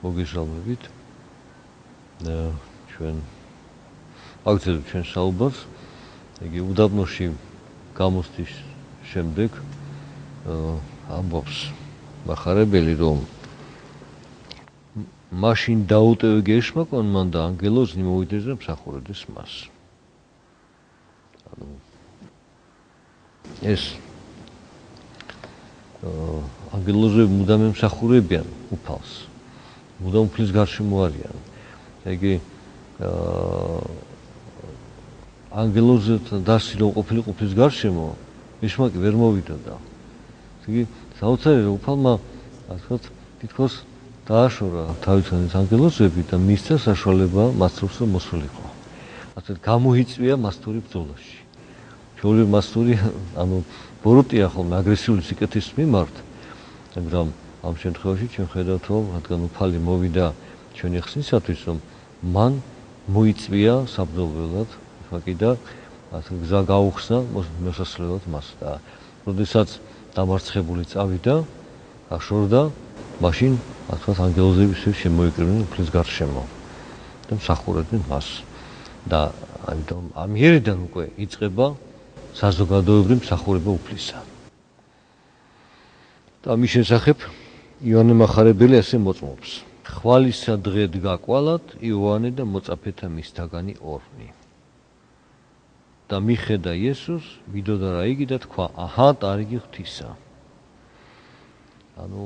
მოგესალმებით ჩვენ აგრძელებთ ჩვენ საუბარს იგი უდაბნოში გამოსთვის შემდეგ ამბობს მახარებელი რომ მაშინ დაუტევი გეშმაკონ მან და ანგელოზი მოვიდეს და მსახურებდეს მას ეს ანგელოზები მუდამ ემსახურებიან უფალს მუდამ უფლის გარშემო არიან. იგი ანგელოზებთან დასი რომ ყოფილიყო უფლის გარშემო, ეშმაკი ვერ მოვიდოდა. იგი საოცარი უფალმა, ასე ვთქვათ, თითქოს დააშორა თავისთავად ანგელოზები და მისცა საშუალება მასწავლს რომ მოსულიყო. ასე გამოიწვია მასტური ბრძოლაში. ჩვეულებრივ მასტური, ანუ ბოროტია ხოლმე აგრესიული სიკეთის მიმართ, მაგრამ ამ შემთხვევაში ჩვენ ხედავთ რომ რადგან უფალი მოვიდა ჩვენი ხსნისათვის რომ მან მოიწვია საბრძოლველად ფაკი და ასე გზა გაუხსნა მოსასვლელად მას და როდესაც დამარცხებული წავიდა აშორდა მაშინ ასე ვთქვათ ანგელოზები შემოიკრიბნენ უფლის გარშემო და მსახურებდნენ მას და ამიტომ ამიერიდან უკვე იწყება საზოგადოებრივი მსახურება უფლისა და მის შესახებ იონე მახარებელი ასე მოწმობს. ხვალისა დღე დგაკვალათ იოანე და მოწაფეთა მისთაგანი ორნი. და მიხედა იესოს, ვიდოდა რა იგი და თქვა, აჰა, ტარიგი ღვთისა. ანუ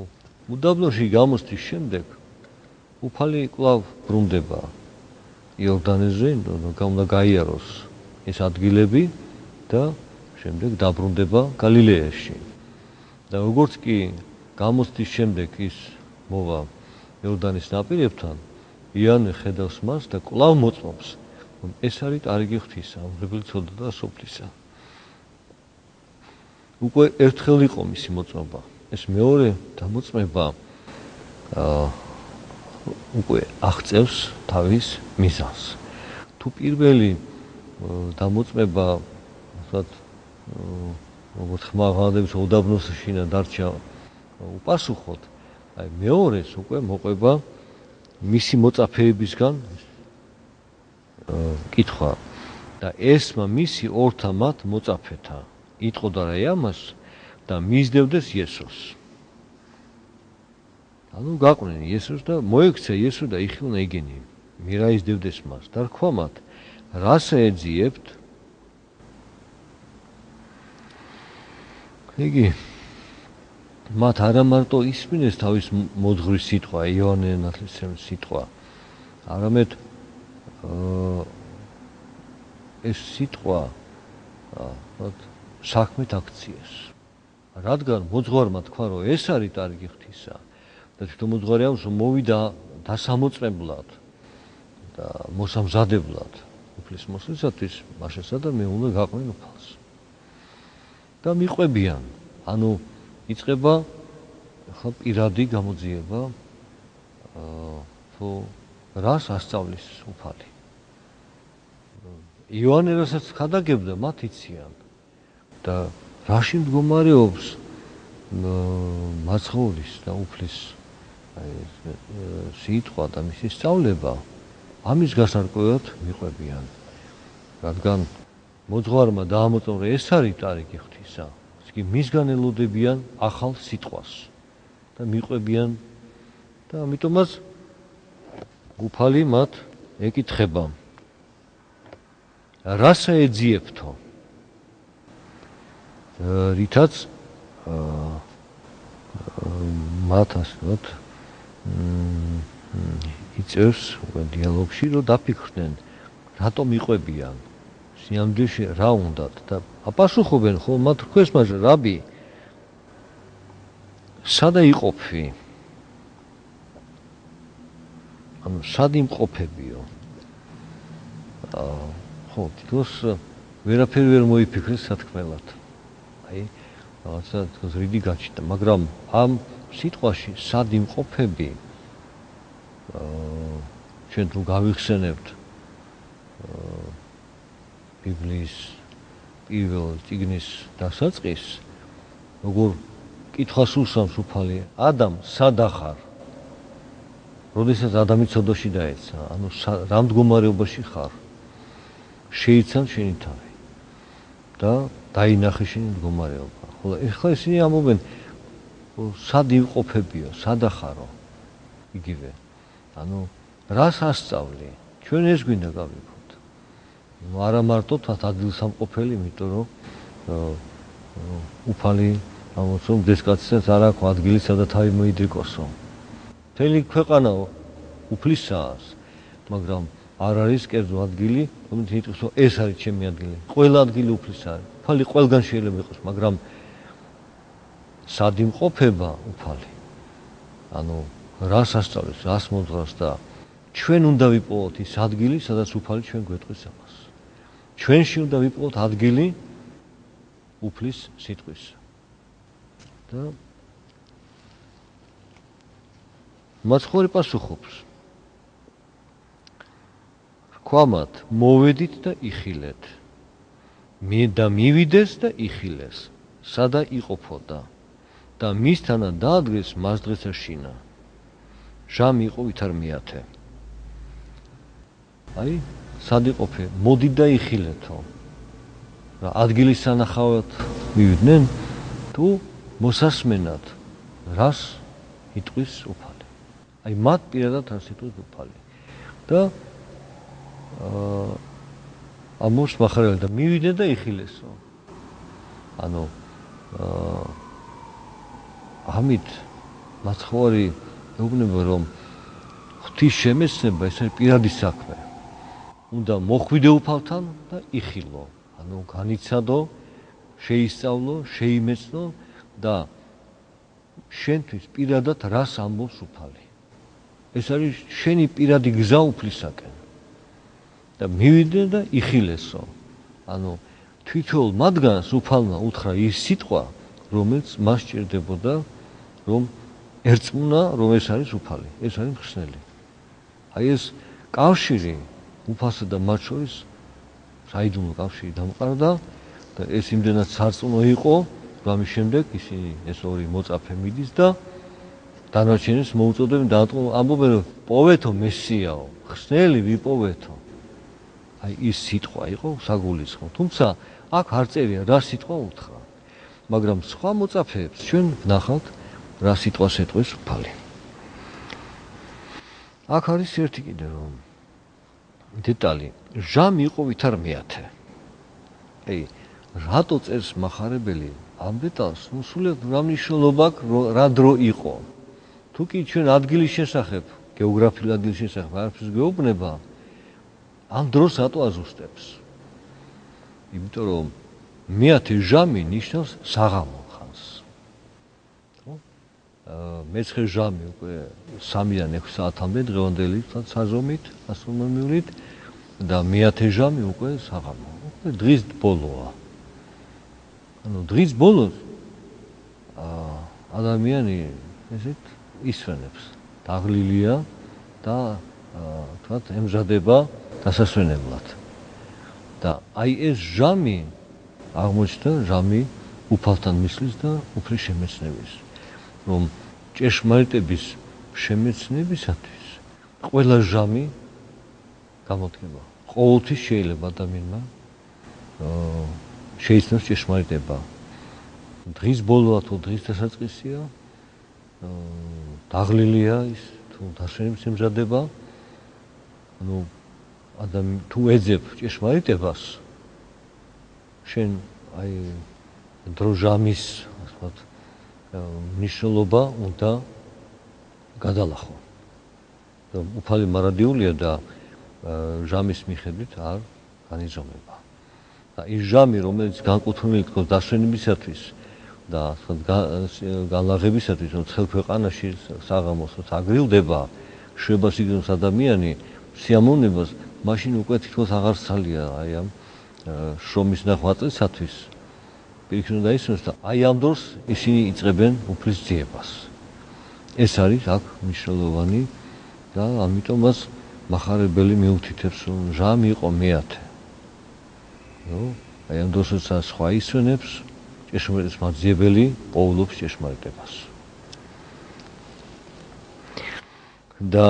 უდაბნოში გამოსთვის შემდეგ უფალი კვლავ ბრუნდება იორდანეზე, უნდა გაიაროს ეს ადგილები და შემდეგ დაბრუნდება გალილეაში. და როგორც კი გამოსთვის შემდეგ ის მოვა იორდანის ნაპირებთან, იანე ხედავს მას და კვლავ მოწმობს, რომ ეს არის ტარიგი ღვთისა, ამღებელი ცოდნა და სოფლისა. უკვე ერთხელ იყო მისი მოწმობა. ეს მეორე დამოწმება უკვე აღწევს თავის მიზანს. თუ პირველი დამოწმება, ასე როგორც ხმა ღალატების უდაბნოში დარჩა უპასუხოთ, აი მეორეს უკვე მოყვება მისი მოწაფეებისგან კითხვა და ესმა მისი ორთა მათ მოწაფეთა იტყოდა რა ამას და მისდევდეს იესოს. ანუ გაყვნენ იესოს და მოექცა იესო და იხილნა იგენი მე რა ისდევდეს მას და რქვა მათ რას ეძიებთ იგი მათ არა მარტო ისმინეს თავის მოძღვრის სიტყვა, იოანე ნათლისმცემლის სიტყვა, არამედ ეს სიტყვა საქმეთ აქციეს. რადგან მოძღვარმა თქვა, რომ ეს არის ტარიგი ღვთისა და თვითონ მოძღვარი ამბობს, რომ მოვიდა დასამოწმებლად და მოსამზადებლად უფლის მოსვლისათვის, მაშასა და მე უნდა გაყვნენ უფალს. და მიყვებიან, ანუ იწყება ხა პირადი გამოძიება თუ რას ასწავლის უფალი. იოანე რასაც ხადაგებდა, მათ იციან და რაში მდგომარეობს მაცხოვრის და უფლის სიტყვა და მისი სწავლება, ამის გასარკვევად მიყვებიან. რადგან მოძღვარმა დაამოწმა, ეს არის ტარიგი ღვთისა. კი მისგან ელოდებიან ახალ სიტყვას და მიყვებიან და ამიტომაც უფალი მათ ეკითხება რას ეძიებთო რითაც მათ ასეთ იწევს დიალოგში რომ დაფიქრდნენ რატომ იყვებიან სინამდვილეში რა უნდათ და აპასუხობენ ხო მათ რქვეს მას რაბი სადა იყოფი? ანუ სად იმყოფებიო? ხო, თითქოს ვერაფერი ვერ მოიფიქრეს სათქმელად. აი, რაღაცა თითქოს რიდი გაჩნდა, მაგრამ ამ სიტყვაში სად იმყოფები? ჩვენ თუ გავიხსენებთ ბიბლიის პირველ წიგნის დასაწყისს, როგორ კითხვას უსვამს უფალი, ადამ, სადა ხარ? როდესაც ადამი ცოდოში დაეცა, ანუ რა მდგომარეობაში ხარ? შეიცან შენი თავი და დაინახე შენი მდგომარეობა. ხოლო ეხლა ისინი ამბობენ, სად იმყოფებიო, სადა ხარო? იგივე. ანუ რას ასწავლი? ჩვენ ეს გვინდა გავიქოთ. არა მარტო ადგილსამყოფელი, იმიტომ რომ უფალი ამბობს, რომ დესკაცსაც არ აქვს ადგილი, სადაც თავი მოიდრიკოსო. მთელი ქვეყანა უფლისაა, მაგრამ არ არის კერძო ადგილი, რომელიც იტყვის, რომ ეს არის ჩემი ადგილი. ყველა ადგილი უფლის არის. უფალი ყველგან შეიძლება იყოს, მაგრამ სად იმყოფება უფალი? ანუ რას ასწავლის, რას მოძღავს და ჩვენ უნდა ვიპოვოთ ის ადგილი, სადაც უფალი ჩვენ გვეტყვის ამას. ჩვენში უნდა ვიპოვოთ ადგილი უფლის სიტყვის. და მაცხოვარი პასუხობს. ქვამათ, მოვედით და იხილეთ. და მივიდეს და იხილეს. სადა იყოფოდა და მისთანა დაადგეს მას დღესა შინა. ჟამი იყო ვით არ მიათე. აი, სად იყოფე? მოდი და იხილეთო. რა ადგილის სანახავად მივიდნენ თუ მოსასმენად რას იტყვის უფალი? აი, მათ პირადად რას იტყვის უფალი? და ამოს მახარებელი და მივიდე და იხილესო. ანუ ამით მაცხოვარი ეუბნება, რომ ღვთის შემეცნება ეს არის პირადი საქმე. უნდა მოხვიდე უფალთან და იხილო. ანუ განიცადო, შეისწავლო, შეიმეცნო და შენთვის პირადად რას ამბობს უფალი. ეს არის შენი პირადი გზა უფლისაკენ. და მივიდე და იხილესო. ანუ თვითონ მათგანს უფალმა უთხრა ის სიტყვა, რომელიც მას სჭირდებოდა, რომ ერწმუნა, რომ ეს არის უფალი, ეს არის მხსნელი. აი ეს კავშირი უფალსა და მათ შორის საიდუმლო კავშირი დამყარდა და ეს იმდენად სარწმუნო იყო, რომ ამის შემდეგ ისინი ეს ორი მოწაფე მიდის და დანარჩენებს მოუწოდებენ და ამბობენ, რომ პოვეთო მესიაო, ხსნელი ვიპოვეთო. აი ის სიტყვა იყო საგულისხმო. თუმცა აქ არ წერია რა სიტყვა უთხრა. მაგრამ სხვა მოწაფეებს ჩვენ ვნახავთ რა სიტყვას ეტყვის უფალი. აქ არის ერთი კიდე რომ დეტალი, ჟამი იყო ვით არ მიათე. აი, რატო წერს მახარებელი ამ დეტალს? ნუ სულ რა მნიშვნელობა აქვს რა დრო იყო. თუ კი ჩვენ ადგილის შესახებ, გეოგრაფიული ადგილის შესახებ არაფერს გვეუბნება, ამ დროს რატო აზუსტებს? იმიტომ რომ მეათე ჟამი ნიშნავს საღამო ხანს. მეცხრე ჟამი უკვე 3-დან 6 საათამდე დღევანდელი საზომით, ასტრონომიულით და მეათე ჟამი უკვე საღამო. უკვე დღის ბოლოა. ანუ დღის ბოლოს ადამიანი ესეთ ისვენებს, დაღლილია და თქვათ ემზადება დასასვენებლად. და აი ეს ჟამი აღმოჩნდა ჟამი უფალთან მისვლის და უფლის შემეცნების. რომ ჭეშმარიტების შემეცნებისათვის ყველა ჟამი გამოდგება. ყოველთვის შეიძლება ადამიანმა შეიცნოს ჭეშმარიტება. დღის ბოლოა თუ დღის დასაწყისია, დაღლილია ის თუ დასვენების ემზადება. ანუ ადამი თუ ეძებ ჭეშმარიტებას, შენ აი დროჟამის ასეთ მნიშვნელობა უნდა გადალახო. უფალი მარადიულია და ჟამის მიხედვით არ განიზომება. და ის ჟამი, რომელიც განკუთვნილი თქოს დასვენებისათვის, და განლაღებისათვის რომ ცხელ ქვეყანაში საღამოსო აგრილდება შვებას იგრძნობს ადამიანი სიამოვნებას მაშინ უკვე თითქოს აღარ სცალია აი ამ შრომის ნახვა წესათვის პირიქით უნდა ისმოს და აი ამ დროს ისინი იწყებენ უფლის ძიებას ეს არის აქ მნიშვნელოვანი და ამიტომაც მახარებელი მიუთითებს რომ ჟამი იყო მეათე აი ამ დროს როცა სხვა ისვენებს ჭეშმარიტის მაძიებელი პოულობს ჭეშმარიტებას და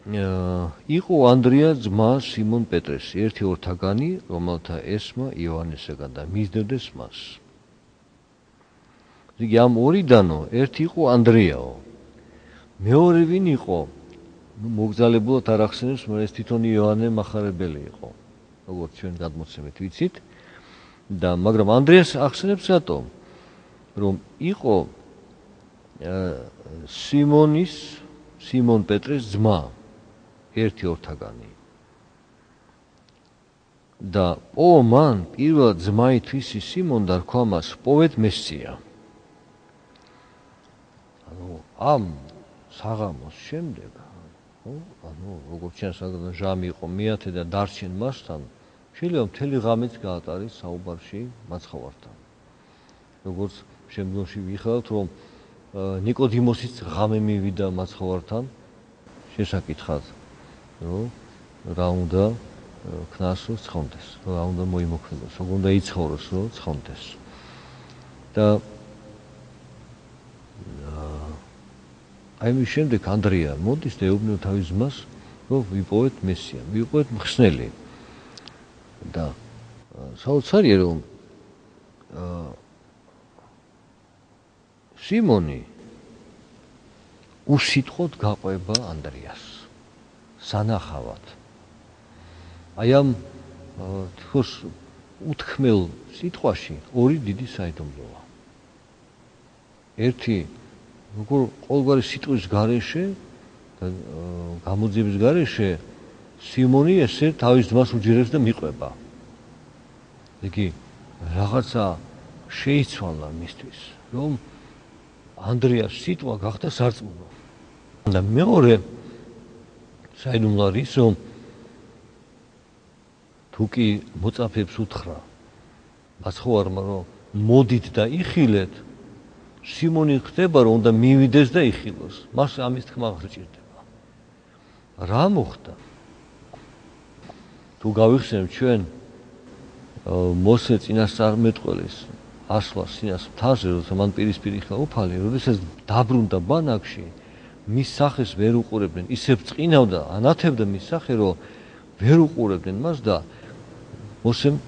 იყო ანდრია ძმა სიმონ პეტრეს ერთი ორთაგანი რომელთა ესმა იოანესაგან და მისდევდეს მას იგი ამ ორიდანო ერთი იყო ანდრიაო მეორე ვინ იყო მოგზალებულად არ ახსენებს მაგრამ ეს თვითონ იოანე მახარებელი იყო როგორც ჩვენ გადმოცემით ვიცით და მაგრამ ანდრიას ახსენებს რატომ რომ იყო სიმონ პეტრეს ძმა ერთი ორთაგანი და მან პირველად ძმაითვისი სიმონ და რქვა მას პოვეთ მესია ანუ ამ საღამოს შემდეგ ანუ როგორც ჩანს ჟამი იყო მეათე და დარჩენ მასთან შეიძლება მთელი ღამეც გაატარეს საუბარში მაცხოვართან როგორც შემდგომში ვიხილავთ რომ ნიკოდიმოსიც ღამე მივიდა მაცხოვართან შესაკითხად რომ რა უნდა ქნას რომ ცხონდეს რა უნდა მოიმოქმედოს როგორ უნდა იცხოვროს რომ ცხონდეს და აი მის შემდეგ ანდრია მოდის და ეუბნება თავის ძმას რომ ვიპოვეთ მესია ვიპოვეთ მხსნელი და საოცარია რომ სიმონი უსიტყვოდ გაყვება ანდრიას სანახავად აი ამ თქოს უთქმელ სიტყვაში ორი დიდი საიდუმლოა ერთი როგორ ყოველგვარი სიტყვის გარეშე და გამოძიების გარეშე სიმონი ესე თავის ძმას უჯერებს და მიყვება იგი რაღაცა შეიცვალა მისთვის რომ ანდრიას სიტყვა გახდა სარწმუნო და მეორე საიდუმლო არის რომ თუ კი მოწაფეებს უთხრა მაცხოვარმა რომ მოდით და იხილეთ სიმონი ხდება რომ უნდა მივიდეს და იხილოს მას ამის თქმა აღჭირდება რა მოხდა თუ გავიხსენებ ჩვენ მოსე წინასწარმეტყველის ასვლა სინას მთაზე როცა მან პირისპირ იხლა უფალი როდესაც დაბრუნდა ბანაკში მის სახეს ვერ უყურებდნენ ისე ბრწყინავდა ანათებდა მის სახე რომ ვერ უყურებდნენ მას და მოსემ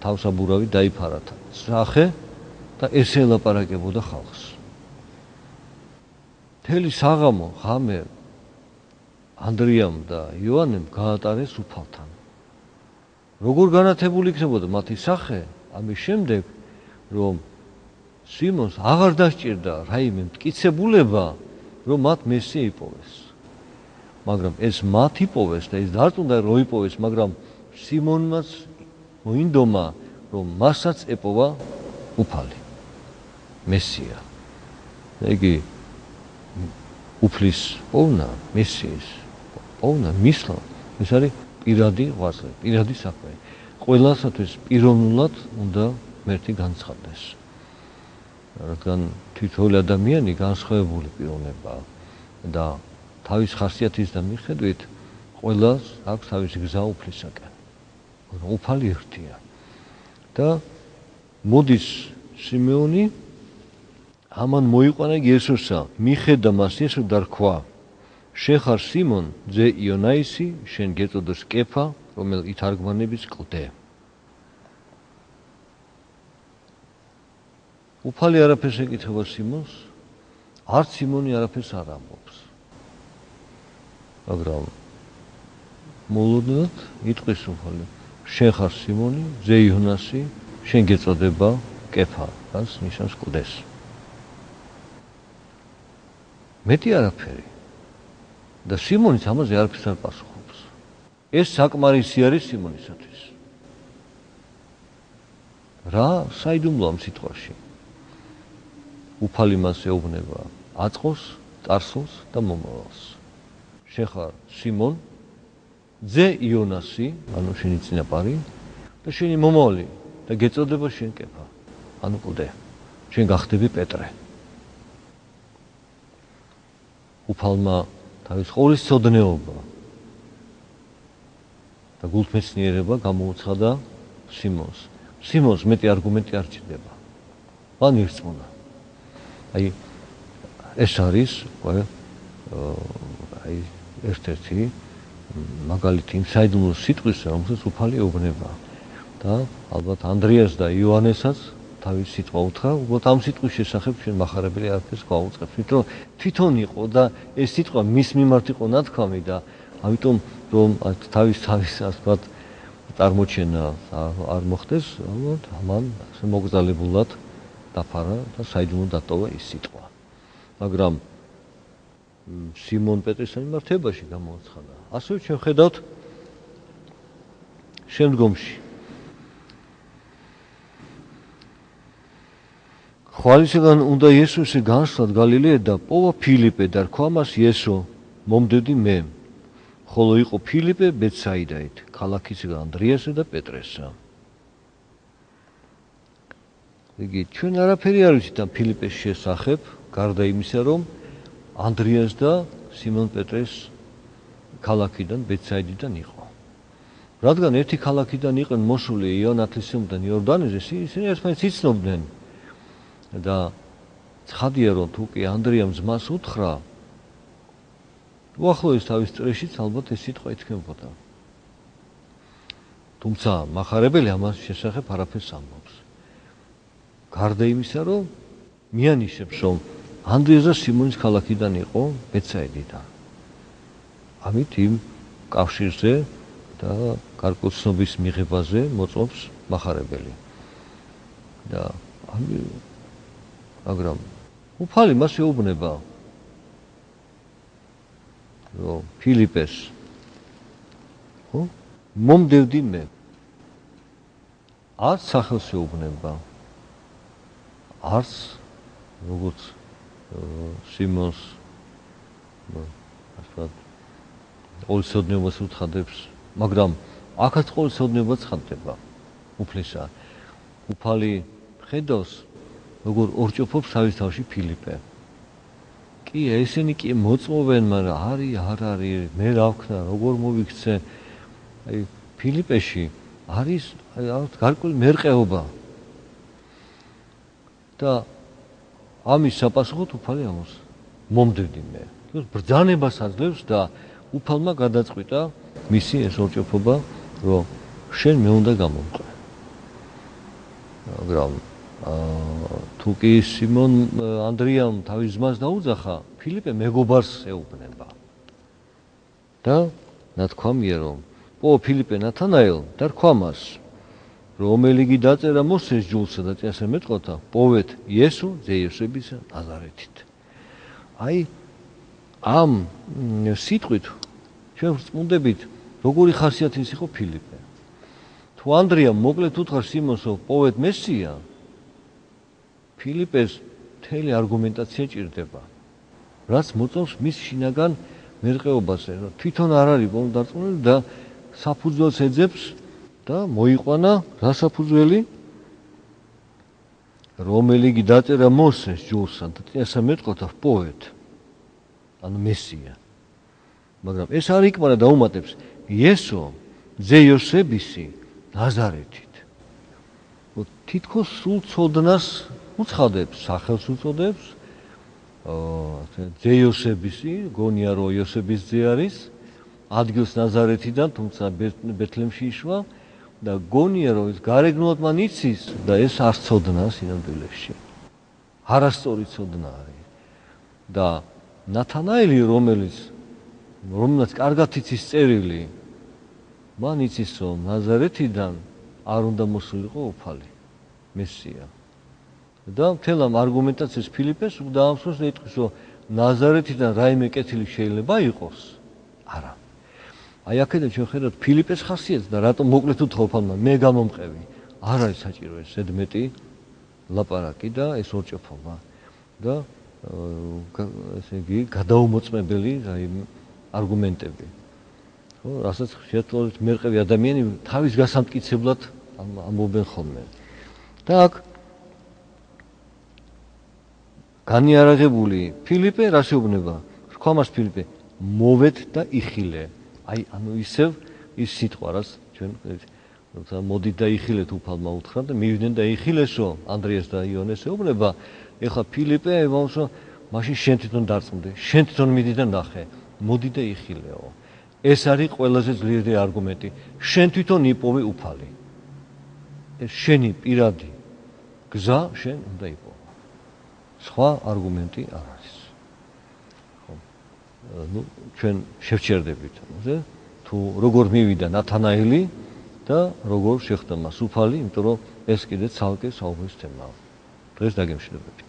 თავსაბურავი დაიფარა სახე და ესე ელაპარაკებოდა ხალხს მთელი საღამო ღამე ანდრიამ და იოანემ გაატარეს უფალთან როგორ განათებული იქნებოდა მათი სახე ამის შემდეგ რომ სიმონს აღარ დასჭირდა რაიმე მტკიცებულება რომ მათ მესია იპოვეს მაგრამ ეს მათ იპოვეს და ეს დარწმუნდა რომ იპოვეს მაგრამ სიმონმაც მოინდომა რომ მასაც ეპოვა უფალი მესია იგი უფლის პოვნა მესიის პოვნა მისლა ეს არის პირადი ღვაწლი პირადი საქმე ყველასათვის პიროვნულად უნდა მერტი განცხადდეს რადგან თითოეული ადამიანი განსხვავებული პიროვნებაა და თავის ხასიათის და მიხედვით ყველას აქვს თავისი გზა უფლისაკენ უფალი ერთია და მოდის სიმეონი ამან მოიყვანა იესოსა მიხედა მას იესო და რქვა შენ ხარ სიმონ ძე იონაისი შენ გეწოდოს კეფა რომელ ითარგმანების კლდე უფალი არაფერს ეკითხება სიმონს არც სიმონი არაფერს არ ამბობს მაგრამ მოულოდნელად იტყვის უფალი შენ ხარ სიმონი ძე იონასი შენ გეწოდება კეფა რაც ნიშნავს კლდეს მეტი არაფერი და სიმონიც ამაზე არაფერს არ პასუხობს ეს საკმარისი არის სიმონისათვის რა საიდუმლოა ამ სიტყვაში უფალი მას ეუბნება აწყოს, წარსულს და მომავალს. შენ ხარ სიმონ, ძე იონასი, ანუ შენი წინაპარი და შენი მომავალი და გეწოდება შენ კეფა, ანუ კლდე. შენ გახდები პეტრე. უფალმა თავის ყოვლის ცოდნეობა და გულთმეცნიერება გამოუცხადა სიმონს. სიმონს მეტი არგუმენტი არ ჭირდება. მან ირწმუნა. აი ეს არის ერთ-ერთი მაგალითი იმ საიდუმლო სიტყვისა, რომელსაც უფალი ეუბნება. და ალბათ ანდრიას და იოანესაც თავის სიტყვა უთხრა, უბრალოდ ამ სიტყვის შესახებ ჩვენ მახარებელი არაფერს გვაუწყებს, იმიტომ თვითონ იყო და ეს სიტყვა მის მიმართ იყო ნათქვამი და ამიტომ რომ თავის ასეთ წარმოჩენა არ მოხდეს, ალბათ მან მოგზალებულად დაფარა და საიდუმლო დატოვა ის სიტყვა. მაგრამ სიმონ პეტრის მიმართებაში გამოაცხადა. ასევე ჩვენ ხედავთ შემდგომში. ხვალისაგან უნდა იესოსი განსვლად გალილეა და პოვა ფილიპე და რქვა მას იესო, მომდევდი მე. ხოლო იყო ფილიპე ბეთსაიდაით, ქალაქისგან ანდრიასა და პეტრესა. იგი ჩვენ არაფერი არ ვიცით ამ ფილიპეს შესახებ, გარდა იმისა, რომ ანდრიას და სიმონ პეტრეს ქალაქიდან ბეთსაიდიდან იყო. რადგან ერთი ქალაქიდან იყვნენ მოსული იოან ნათლისმცემლთან იორდანეზე, ისინი ერთმანეთს იცნობდნენ. და ცხადია რომ თუ კი ანდრიამ ძმას უთხრა, უახლოეს თავის წრეშიც ალბათ ეს სიტყვა ითქმებოდა. თუმცა მახარებელი ამას შესახებ არაფერს ამბობს. გარდა იმისა, რომ მიანიშნებს, რომ ანდრიას და სიმონის ქალაქიდან იყო ბეთსაიდიდან. ამით იმ კავშირზე და გარკვეულწნობის მიღებაზე მოწმობს მახარებელი. და მაგრამ უფალი მას ეუბნება, რომ ფილიპეს მომდევდი მე. არც სახელს ეუბნება, არც როგორც სიმონს ყოვლისოდნეობას უცხადებს, მაგრამ აქაც ყოვლისოდნეობა ცხადდება უფლისა. უფალი ხედავს როგორ ორჭოფობს თავის თავში ფილიპე. კი, ესენი კი მოწმობენ, მაგრამ არ არის, მე რა ვქნა, როგორ მოვიქცე. აი ფილიპეში არის გარკვეული მერყეობა. და ამის საპასუხოდ უფალი ამას მომდევდი მე. ბრძანებას აძლევს და უფალმა გადაწყვიტა მისი ეს ორჭოფობა, რომ შენ მე უნდა გამომყვე. მაგრამ თუ კი სიმონ ანდრიამ თავის ძმას დაუძახა, ფილიპე მეგობარს ეუბნება. და ნათქვამია, რომ პო ფილიპე ნათანაელ და რქვა მას, რომელი კი დაწერა მოსეს ჯულსა და წინასწარ მეტყველთა, პოვეთ იესო ძე იოსებისა ნაზარეთით. აი ამ სიტყვით ჩვენ ვწმუნდებით, როგორი ხასიათის იყო ფილიპე. თუ ანდრიამ მოკლედ უთხრა სიმონს, პოვეთ მესია, ფილიპეს მთელი არგუმენტაცია ჭირდება, რაც მოწმობს მის შინაგან მერყეობაზე, რომ თვითონ არ არის მომდარწმუნებული და საფუძველს ეძებს და მოიყვანა რა საფუძველი, რომელი კი დაწერა მოსეს ჯულსა და წინასწარ მეტყველთა, პოვეთ, ანუ მესია. მაგრამ ეს არ იკმანა და უმატებს იესო ძე იოსებისი ნაზარეთით. თითქოს სულ ცოდნას უცხადებს, სახელს უწოდებს, ძე იოსებისი, გონია რომ იოსების ძე არის, ადგილს ნაზარეთიდან, თუმცა ბეთლემში იშვა და გონია რომ ის გარეგნულად მან იცის და ეს არ ცოდნა სინამდვილეში. არასწორი ცოდნა არის. და ნათანაელი, რომელმაც კარგად იცის წერილი, მან იცის რომ ნაზარეთიდან არ უნდა მოსულიყო უფალი, მესია. და მთელ ამ არგუმენტაციას ფილიპეს დაამსვენს და იტყვის, რომ ნაზარეთიდან რაიმე კეთილი შეიძლება იყოს? არა. აი აქედან ჩვენ ხედავთ ფილიპეს ხასიათს და რატომ მოკლედ უთხრა უფალმა, მე გამომყევი. არ არის საჭირო ეს ზედმეტი ლაპარაკი და ეს ორჭოფობა. და ესე იგი გადაუმოწმებელი არგუმენტები. ხო, რასაც შეეძლოთ მერყევი ადამიანი თავის გასამტკიცებლად ამბობენ ხოლმე. და აქ განიარაღებული ფილიპე რა შეუბნება? რქომას ფილიპე მოვეთ და იხილე. აი, ანუ ისევ ის სიტყვა, რაც ჩვენ როცა მოდით და იხილეთ უფალმა უთხრა და მივიდნენ და იხილესო ანდრიას და იონეს ეუბნება, ეხლა ფილიპე ემაუსო, მაშინ შენ თვითონ დარწმუნდე, შენ თვითონ მიდი და ნახე, მოდი და იხილეო. ეს არის ყველაზე ძლიერი არგუმენტი. შენ თვითონ იპოვე უფალი. ეს შენი პირადი გზა შენ უნდა იპოვო. სხვა არგუმენტი არ არის. ხო. ნუ ჩვენ შევჩერდებით ამაზე, თუ როგორ მივიდა ნათანაელი და როგორ შეხვდა მას უფალი, იმიტომ რომ ეს კიდე ცალკე საუბრის თემაა. დღეს დაგემშვიდობებით.